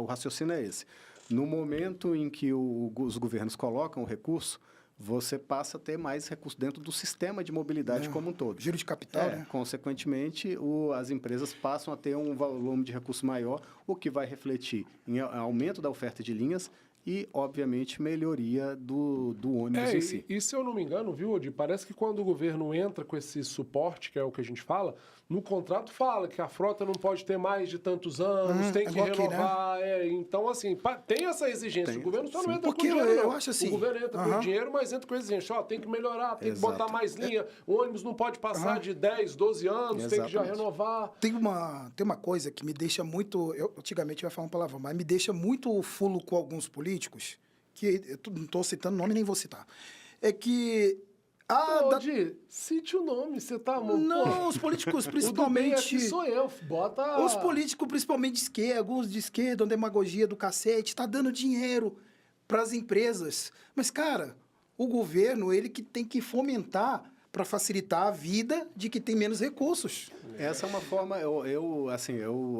o raciocínio é esse. No momento em que os governos colocam o recurso, você passa a ter mais recursos dentro do sistema de mobilidade como um todo. Giro de capital, né? Consequentemente, as empresas passam a ter um volume de recurso maior, o que vai refletir em aumento da oferta de linhas e, obviamente, melhoria do ônibus em si. E se eu não me engano, viu, Odi, parece que quando o governo entra com esse suporte, que é o que a gente fala, no contrato fala que a frota não pode ter mais de tantos anos, tem que renovar. Aqui, né? Então, assim, tem essa exigência. O governo só não entra com dinheiro, não. Eu acho assim, o governo entra com dinheiro, mas entra com exigência. Ó, tem que melhorar, tem que botar mais linha. O ônibus não pode passar de 10, 12 anos, tem que já renovar. Tem uma coisa que me deixa muito... Antigamente eu ia falar uma palavra, mas me deixa muito fulo com alguns políticos, que eu não estou citando nome, nem vou citar. É que... cite o nome, você tá... Não, os políticos principalmente... aqui sou eu, bota... Os políticos principalmente de esquerda, alguns de esquerda, uma demagogia do cacete, tá dando dinheiro para as empresas. Mas, cara, o governo, ele que tem que fomentar para facilitar a vida de que tem menos recursos. Essa é uma forma, eu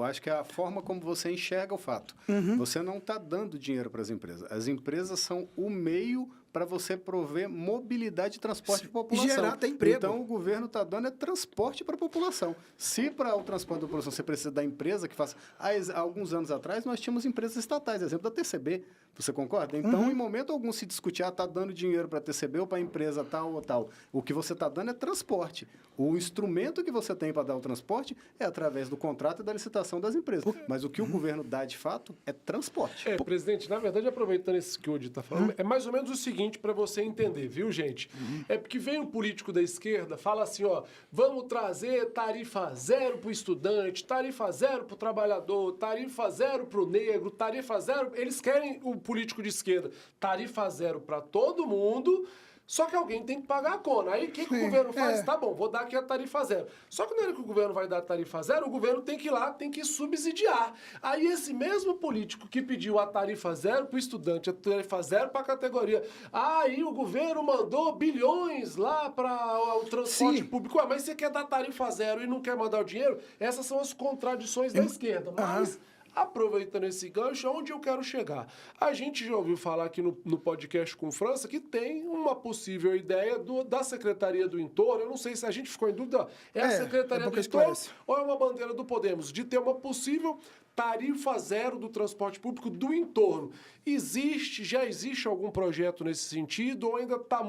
acho que é a forma como você enxerga o fato. Você não está dando dinheiro para as empresas. As empresas são o meio para você prover mobilidade e transporte para a população. Gerar até emprego. Então, o governo está dando transporte para a população. Se para o transporte da população você precisa da empresa que faça... Há alguns anos atrás, nós tínhamos empresas estatais, exemplo da TCB. Você concorda? Então, em momento algum, se discutir, está dando dinheiro para a TCB ou para a empresa tal ou tal. O que você está dando é transporte. O instrumento que você tem para dar o transporte é através do contrato e da licitação das empresas. Mas o que o governo dá, de fato, é transporte. Presidente, na verdade, aproveitando isso que o Odi está falando, é mais ou menos o seguinte para você entender, viu, gente? É porque vem um político da esquerda, fala assim, ó, vamos trazer tarifa zero para o estudante, tarifa zero para o trabalhador, tarifa zero para o negro, tarifa zero... Eles querem, o político de esquerda, tarifa zero para todo mundo... Só que alguém tem que pagar a conta. Aí o que o governo faz? Tá bom, vou dar aqui a tarifa zero. Só que na hora que o governo vai dar a tarifa zero, o governo tem que ir lá, tem que subsidiar. Aí esse mesmo político que pediu a tarifa zero para o estudante, a tarifa zero para a categoria, aí o governo mandou bilhões lá para o transporte público. Mas você quer dar tarifa zero e não quer mandar o dinheiro? Essas são as contradições da esquerda. Mas... Aproveitando esse gancho, onde eu quero chegar? A gente já ouviu falar aqui no podcast com França que tem uma possível ideia da Secretaria do Entorno. Eu não sei se a gente ficou em dúvida. É a Secretaria do Entorno ou é uma bandeira do Podemos? De ter uma possível tarifa zero do transporte público do entorno. Já existe algum projeto nesse sentido ou ainda está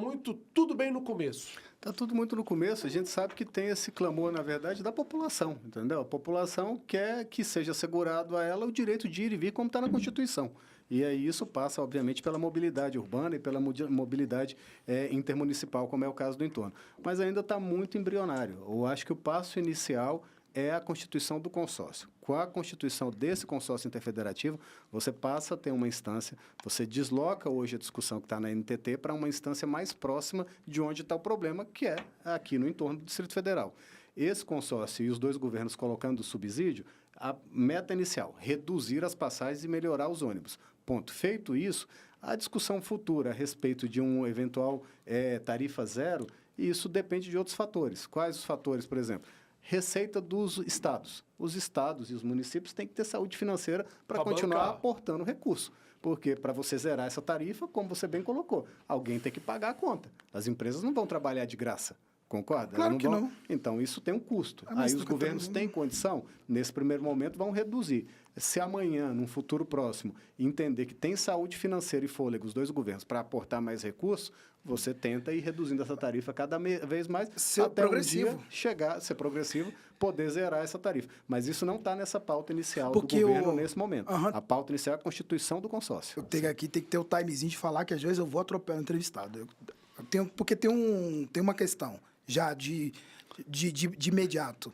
tudo bem no começo? Está tudo muito no começo. A gente sabe que tem esse clamor, na verdade, da população, entendeu? A população quer que seja assegurado a ela o direito de ir e vir, como está na Constituição. E aí isso passa, obviamente, pela mobilidade urbana e pela mobilidade intermunicipal, como é o caso do entorno. Mas ainda está muito embrionário. Eu acho que o passo inicial é a constituição do consórcio. Com a constituição desse consórcio interfederativo, você passa a ter uma instância, você desloca hoje a discussão que está na NTT para uma instância mais próxima de onde está o problema, que é aqui no entorno do Distrito Federal. Esse consórcio e os dois governos colocando o subsídio, a meta inicial, reduzir as passagens e melhorar os ônibus. Ponto. Feito isso, a discussão futura a respeito de um eventual tarifa zero, isso depende de outros fatores. Quais os fatores, por exemplo? Receita dos estados. Os estados e os municípios têm que ter saúde financeira para continuar aportando recurso. Porque para você zerar essa tarifa, como você bem colocou, alguém tem que pagar a conta. As empresas não vão trabalhar de graça. Concorda? Claro que não. Então, isso tem um custo. Mas Aí os governos têm condição, nesse primeiro momento, vão reduzir. Se amanhã, num futuro próximo, entender que tem saúde financeira e fôlego, os dois governos, para aportar mais recursos, você tenta ir reduzindo essa tarifa cada vez mais, até progressivo. um dia chegar, ser progressivo, poder zerar essa tarifa. Mas isso não está nessa pauta inicial Porque do governo nesse momento. Aham. A pauta inicial é a constituição do consórcio. Eu tenho aqui, tem que ter o timezinho de falar que às vezes eu vou atropelar o entrevistado. Porque tem uma questão já de imediato.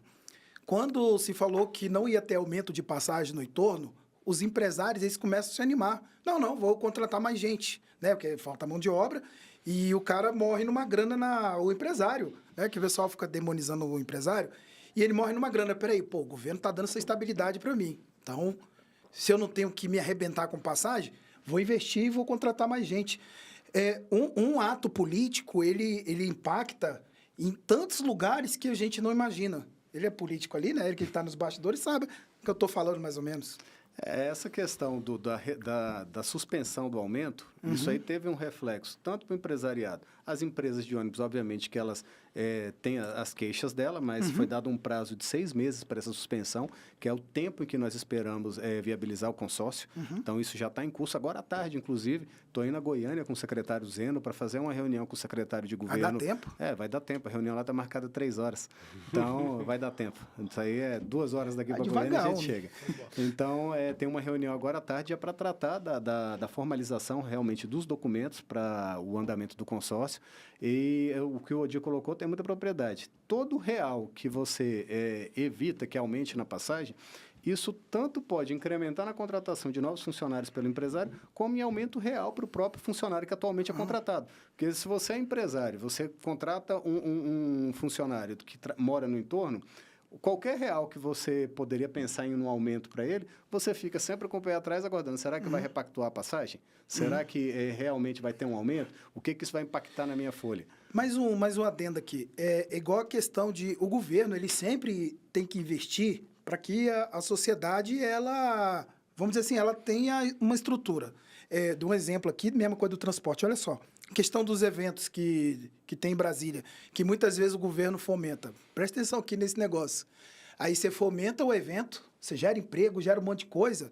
Quando se falou que não ia ter aumento de passagem no entorno, os empresários eles começam a se animar. Não, vou contratar mais gente, né? Porque falta mão de obra e o cara morre numa grana o empresário, né? Que o pessoal fica demonizando o empresário e ele morre numa grana. Peraí, o governo tá dando essa estabilidade para mim. Então, se eu não tenho que me arrebentar com passagem, vou investir e vou contratar mais gente. Um ato político, ele impacta em tantos lugares que a gente não imagina. Ele é político ali, né? Ele que está nos bastidores sabe o que eu estou falando, mais ou menos. Essa questão da suspensão do aumento, isso aí teve um reflexo tanto para o empresariado. As empresas de ônibus, obviamente, que elas têm as queixas dela, mas foi dado um prazo de 6 meses para essa suspensão, que é o tempo em que nós esperamos viabilizar o consórcio. Então, isso já está em curso. Agora à tarde, inclusive, estou indo a Goiânia com o secretário Zeno para fazer uma reunião com o secretário de governo. Vai dar tempo? Vai dar tempo. A reunião lá está marcada 3 horas. Então, vai dar tempo. Isso aí é 2 horas daqui para Goiânia e a gente chega. Então, tem uma reunião agora à tarde para tratar da formalização realmente dos documentos para o andamento do consórcio. E o que o Odir colocou tem muita propriedade. Todo real que você evita que aumente na passagem, isso tanto pode incrementar na contratação de novos funcionários pelo empresário, como em aumento real para o próprio funcionário que atualmente é contratado. Porque se você é empresário, você contrata um funcionário que mora no entorno, qualquer real que você poderia pensar em um aumento para ele, você fica sempre com o pé atrás aguardando. Será que vai repactuar a passagem? Será que realmente vai ter um aumento? O que isso vai impactar na minha folha? Mais um adendo aqui. É igual a questão de... O governo, ele sempre tem que investir para que a sociedade, ela... Vamos dizer assim, ela tenha uma estrutura. Dou um exemplo aqui, mesma coisa do transporte. Olha só. Questão dos eventos que tem em Brasília, que muitas vezes o governo fomenta. Presta atenção aqui nesse negócio. Aí você fomenta o evento, você gera emprego, gera um monte de coisa.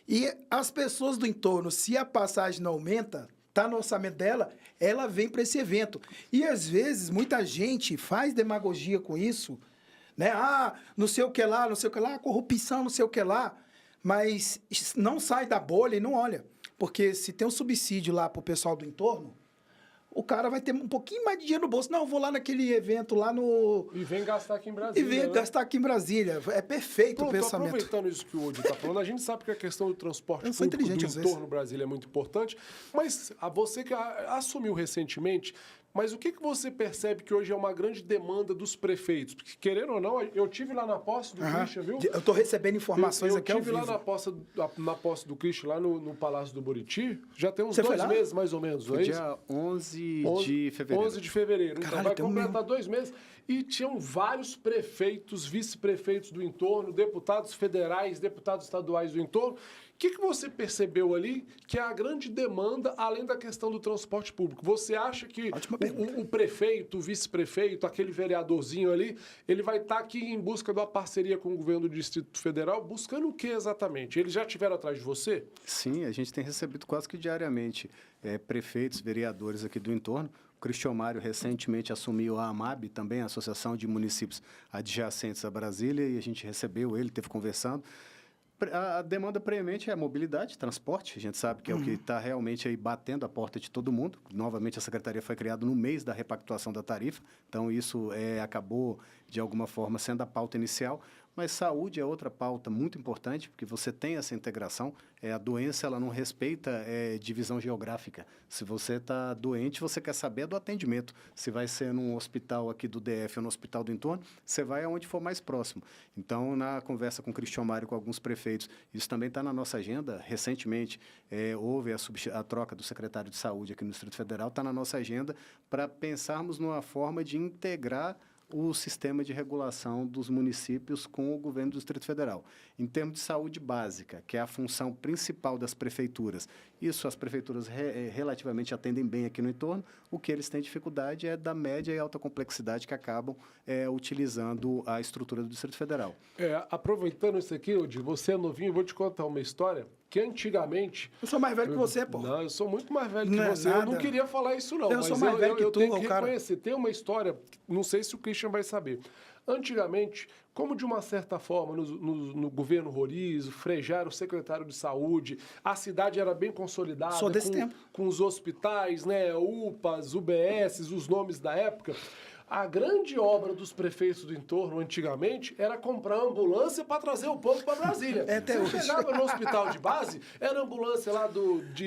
E as pessoas do entorno, se a passagem não aumenta, está no orçamento dela, ela vem para esse evento. E, às vezes, muita gente faz demagogia com isso, né? Não sei o que lá, corrupção, não sei o que lá. Mas não sai da bolha e não olha. Porque se tem um subsídio lá para o pessoal do entorno, o cara vai ter um pouquinho mais de dinheiro no bolso. Não, eu vou lá naquele evento lá no... E vem gastar aqui em Brasília. E vem gastar aqui em Brasília. É perfeito o pensamento. Aproveitando isso que o Odir está falando, a gente sabe que a questão do transporte público do entorno Brasília é muito importante, mas você que assumiu recentemente, mas o que você percebe que hoje é uma grande demanda dos prefeitos? Porque, querendo ou não, eu tive lá na posse do Christian, viu? Eu estou recebendo informações aqui ao vivo. Eu tive lá na posse do Christian, lá no Palácio do Buriti, já tem uns 2 meses, mais ou menos, não é isso? Dia 11 de fevereiro. 11 de fevereiro. Caralho, então vai completar 2 meses. E tinham vários prefeitos, vice-prefeitos do entorno, deputados federais, deputados estaduais do entorno. O que você percebeu ali que é a grande demanda, além da questão do transporte público? Você acha que o prefeito, o vice-prefeito, aquele vereadorzinho ali, ele vai estar aqui em busca de uma parceria com o governo do Distrito Federal, buscando o que exatamente? Eles já estiveram atrás de você? Sim, a gente tem recebido quase que diariamente prefeitos, vereadores aqui do entorno. O Cristian Mário recentemente assumiu a AMAB, também a Associação de Municípios Adjacentes a Brasília, e a gente recebeu ele, teve conversando. A demanda premente é a mobilidade, transporte. A gente sabe que é o que está realmente aí batendo a porta de todo mundo. Novamente, a secretaria foi criada no mês da repactuação da tarifa, então isso acabou, de alguma forma, sendo a pauta inicial. Mas saúde é outra pauta muito importante, porque você tem essa integração. A doença ela não respeita divisão geográfica. Se você está doente, você quer saber do atendimento. Se vai ser num hospital aqui do DF ou no hospital do entorno, você vai aonde for mais próximo. Então, na conversa com o Cristian Mário, com alguns prefeitos, isso também está na nossa agenda. Recentemente, houve a troca do secretário de Saúde aqui no Distrito Federal, está na nossa agenda para pensarmos numa forma de integrar o sistema de regulação dos municípios com o governo do Distrito Federal. Em termos de saúde básica, que é a função principal das prefeituras, isso as prefeituras relativamente atendem bem aqui no entorno, o que eles têm dificuldade é da média e alta complexidade que acabam utilizando a estrutura do Distrito Federal. Aproveitando isso aqui, Odi, você é novinho, eu vou te contar uma história que antigamente... Eu sou mais velho que você, pô. Não, eu sou muito mais velho que Não é você. Eu não nada. queria falar isso, não. Eu mas sou mais velho que tu, tenho que cara. reconhecer. Tem uma história, não sei se o Christian vai saber. Antigamente, como de uma certa forma, no governo Rorizo, Frejá era o secretário de saúde, a cidade era bem consolidada. Sou desse tempo. Com os hospitais, né, UPAs, UBSs, os nomes da época. A grande obra dos prefeitos do entorno, antigamente, era comprar ambulância para trazer o povo para Brasília. Até Você hoje. chegava no hospital de base, era ambulância lá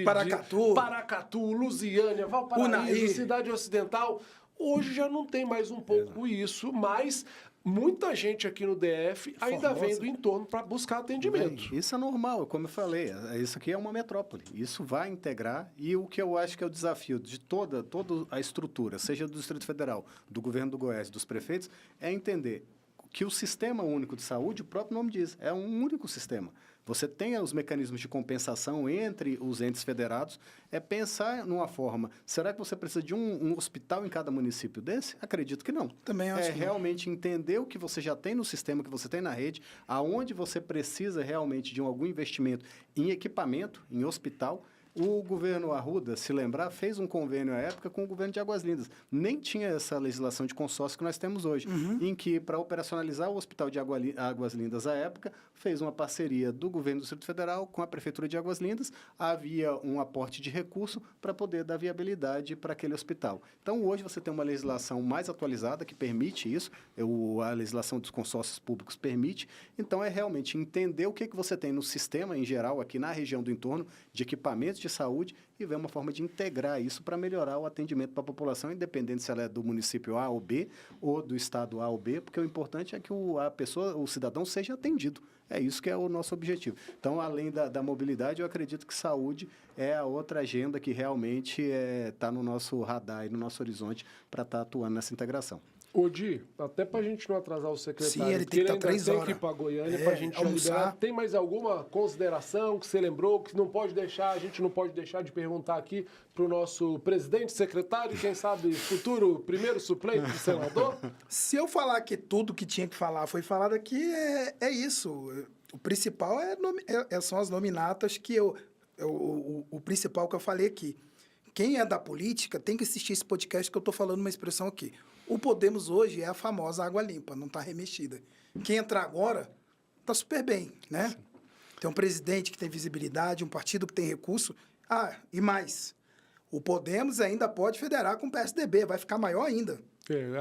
Paracatu, Lusiânia, Valparaíso, Unaí. Cidade Ocidental. Hoje já não tem mais um pouco isso, mas muita gente aqui no DF ainda vem do entorno para buscar atendimento. Isso é normal, como eu falei, isso aqui é uma metrópole. Isso vai integrar e o que eu acho que é o desafio de toda a estrutura, seja do Distrito Federal, do governo do Goiás, dos prefeitos, é entender que o Sistema Único de Saúde, o próprio nome diz, é um único sistema. Você tem os mecanismos de compensação entre os entes federados, é pensar numa forma, será que você precisa de um hospital em cada município desse? Acredito que não. Também acho que não. Realmente entender o que você já tem no sistema, que você tem na rede, aonde você precisa realmente de algum investimento em equipamento, em hospital. O governo Arruda, se lembrar, fez um convênio à época com o governo de Águas Lindas. Nem tinha essa legislação de consórcio que nós temos hoje, em que, para operacionalizar o Hospital de Águas Lindas à época, fez uma parceria do governo do Distrito Federal com a Prefeitura de Águas Lindas. Havia um aporte de recurso para poder dar viabilidade para aquele hospital. Então, hoje você tem uma legislação mais atualizada que permite isso, a legislação dos consórcios públicos permite. Então, é realmente entender o que você tem no sistema, em geral, aqui na região do entorno, de equipamentos de saúde e ver uma forma de integrar isso para melhorar o atendimento para a população, independente se ela é do município A ou B ou do estado A ou B, porque o importante é que o cidadão seja atendido. É isso que é o nosso objetivo. Então, além da mobilidade, eu acredito que saúde é a outra agenda que realmente está no nosso radar e no nosso horizonte para estar atuando nessa integração. Odi, até para a gente não atrasar o secretário, Sim, ele tem que estar 3 horas. Tem que ir para Goiânia para a gente liberar. Tem mais alguma consideração que você lembrou que não pode deixar, a gente não pode deixar de perguntar aqui para o nosso presidente, secretário, quem sabe futuro primeiro suplente do senador? Se eu falar que tudo que tinha que falar foi falado aqui, é isso. O principal são as nominatas que o principal que eu falei aqui. Quem é da política tem que assistir esse podcast que eu estou falando uma expressão aqui. O Podemos hoje é a famosa água limpa, não está remexida. Quem entrar agora está super bem, né? Tem um presidente que tem visibilidade, um partido que tem recurso. E mais, o Podemos ainda pode federar com o PSDB, vai ficar maior ainda.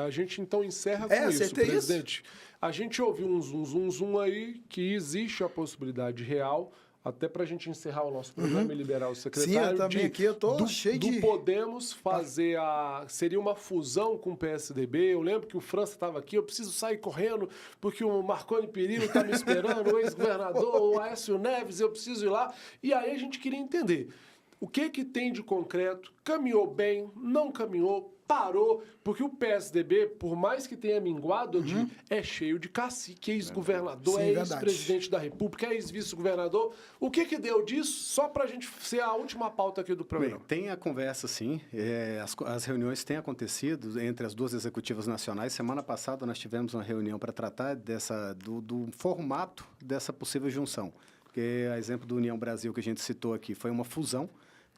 A gente então encerra com isso, presidente. A gente ouviu um zum aí que existe a possibilidade real, até para a gente encerrar o nosso programa e liberar o secretário. Sim, eu também aqui, eu tô cheio de... Podemos fazer seria uma fusão com o PSDB. Eu lembro que o França estava aqui, eu preciso sair correndo, porque o Marconi Perillo está me esperando, o ex-governador, o Aécio Neves, eu preciso ir lá. E aí a gente queria entender, o que tem de concreto? Caminhou bem? Não caminhou? Parou, porque o PSDB, por mais que tenha minguado, é cheio de cacique, ex-governador, ex-presidente da República, ex-vice-governador. O que deu disso? Só para a gente ser a última pauta aqui do programa. Bem, tem a conversa, sim. As reuniões têm acontecido entre as duas executivas nacionais. Semana passada nós tivemos uma reunião para tratar do formato dessa possível junção. Porque, a exemplo do União Brasil que a gente citou aqui, foi uma fusão.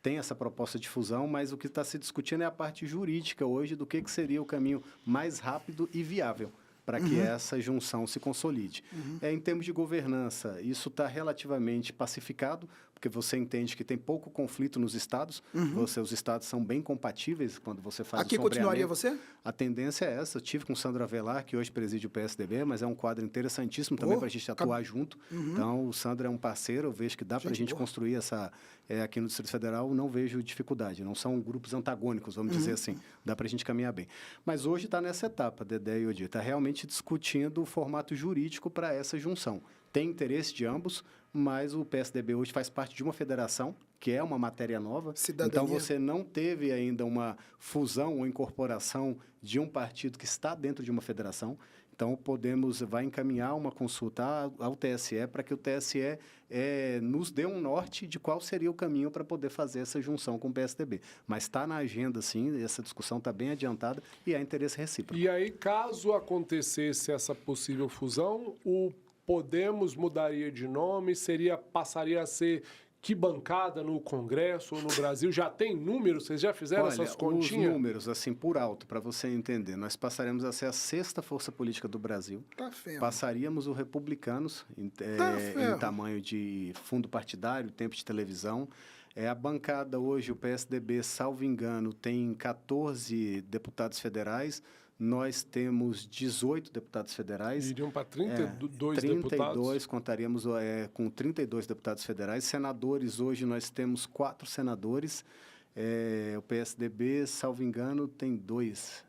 Tem essa proposta de fusão, mas o que está se discutindo é a parte jurídica hoje do que seria o caminho mais rápido e viável para que essa junção se consolide. Em termos de governança, isso está relativamente pacificado, porque você entende que tem pouco conflito nos estados, os estados são bem compatíveis quando você faz Aqui o sombreamento. continuaria você? A tendência é essa. Eu tive com Sandro Avelar, que hoje preside o PSDB, mas é um quadro interessantíssimo também para a gente atuar junto. Então, o Sandro é um parceiro, eu vejo que dá para a gente construir essa... aqui no Distrito Federal, não vejo dificuldade. Não são grupos antagônicos, vamos dizer assim. Dá para a gente caminhar bem. Mas hoje está nessa etapa, Dedé e Odi. Está realmente discutindo o formato jurídico para essa junção. Tem interesse de ambos, mas o PSDB hoje faz parte de uma federação, que é uma matéria nova. Cidadania. Então, você não teve ainda uma fusão ou incorporação de um partido que está dentro de uma federação. Então, o Podemos vai encaminhar uma consulta ao TSE para que o TSE nos dê um norte de qual seria o caminho para poder fazer essa junção com o PSDB. Mas está na agenda, sim, essa discussão está bem adiantada e há interesse recíproco. E aí, caso acontecesse essa possível fusão, o Podemos mudaria de nome, passaria a ser que bancada no Congresso ou no Brasil? Já tem números? Vocês já fizeram essas continhas? Os números, assim, por alto, para você entender, nós passaremos a ser a 6ª força política do Brasil. Tá ferro. Passaríamos o Republicanos em tamanho de fundo partidário, tempo de televisão. A bancada hoje, o PSDB, salvo engano, tem 14 deputados federais. Nós temos 18 deputados federais. Iriam para 32 32 deputados? Contaríamos com 32 deputados federais. Senadores, hoje nós temos 4 senadores. O PSDB, salvo engano, tem dois.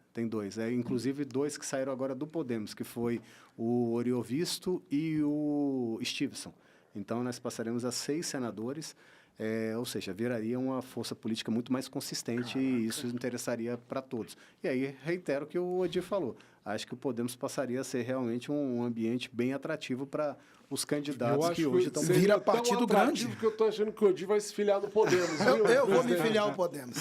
Inclusive 2 que saíram agora do Podemos, que foi o Oriovisto e o Stevenson. Então, nós passaremos a 6 senadores. Ou seja, viraria uma força política muito mais consistente e isso interessaria para todos. E aí, reitero o que o Odir falou. Acho que o Podemos passaria a ser realmente um ambiente bem atrativo para os candidatos que hoje estão... Vira partido grande. Porque eu estou achando que o Odir vai se filiar no Podemos. Viu, eu vou me filiar ao Podemos.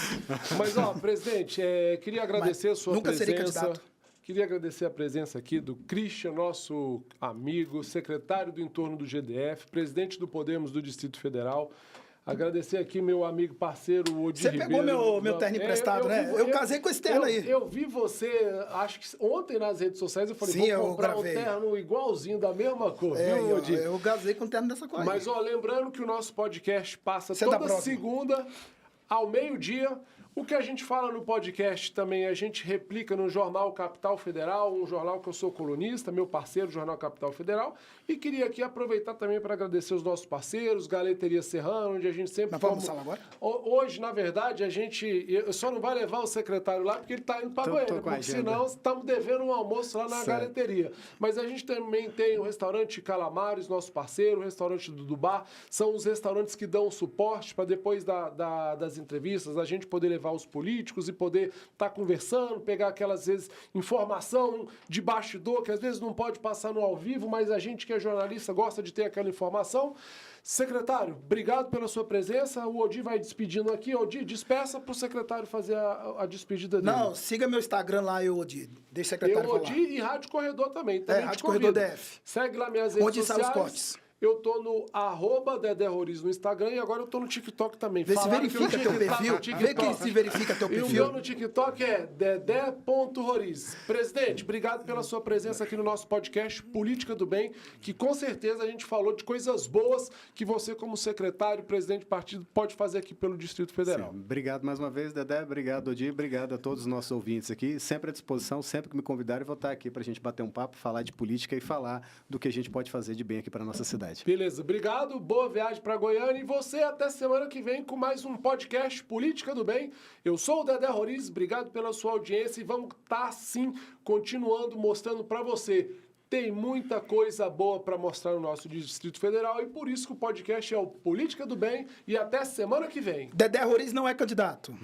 Mas, presidente, queria agradecer a sua nunca presença. Serei candidato. Queria agradecer a presença aqui do Christian, nosso amigo, secretário do entorno do GDF, presidente do Podemos do Distrito Federal. Agradecer aqui meu amigo parceiro, o Odir Ribeiro. Você pegou meu terno emprestado, né? Eu casei com esse terno aí. Eu vi você, acho que ontem nas redes sociais, eu falei, Sim, vou comprar um terno igualzinho, da mesma cor, viu, Odir? Eu casei com o terno dessa cor. Mas, lembrando que o nosso podcast passa toda segunda ao meio-dia. O que a gente fala no podcast também, a gente replica no Jornal Capital Federal, um jornal que eu sou colunista, meu parceiro, Jornal Capital Federal. E queria aqui aproveitar também para agradecer os nossos parceiros, Galeteria Serrano, onde a gente sempre... Mas vamos falar agora? Hoje, na verdade, a gente só não vai levar o secretário lá porque ele está indo para Goiânia, porque senão estamos devendo um almoço lá na Galeteria. Mas a gente também tem o restaurante Calamares, nosso parceiro, o restaurante do Bar. São os restaurantes que dão suporte para depois das entrevistas a gente poder levar os políticos e poder estar conversando, pegar aquelas vezes informação de bastidor que às vezes não pode passar no ao vivo, mas a gente que é jornalista gosta de ter aquela informação. Secretário, obrigado pela sua presença. O Odir vai despedindo aqui. Odir, despeça para o secretário fazer a despedida dele. Não, siga meu Instagram lá, Odir. Deixa o secretário falar. Odir e Rádio Corredor também. Rádio Corredor DF. Segue lá minhas redes sociais. Onde saem os cortes? Eu tô no @DedéRoriz no Instagram e agora eu tô no TikTok também. Vê se verifica teu perfil. Vê que se verifica teu perfil. E o meu no TikTok é Dedé.Roriz. Presidente, obrigado pela sua presença aqui no nosso podcast Política do Bem, que com certeza a gente falou de coisas boas que você, como secretário, presidente do partido, pode fazer aqui pelo Distrito Federal. Sim. Obrigado mais uma vez, Dedé. Obrigado, Odir. Obrigado a todos os nossos ouvintes aqui. Sempre à disposição, sempre que me convidarem, eu vou estar aqui para a gente bater um papo, falar de política e falar do que a gente pode fazer de bem aqui para a nossa cidade. Beleza, obrigado, boa viagem para Goiânia e você até semana que vem com mais um podcast Política do Bem. Eu sou o Dedé Roriz, obrigado pela sua audiência e vamos estar sim continuando mostrando para você. Tem muita coisa boa para mostrar no nosso Distrito Federal e por isso que o podcast é o Política do Bem e até semana que vem. Dedé Roriz não é candidato.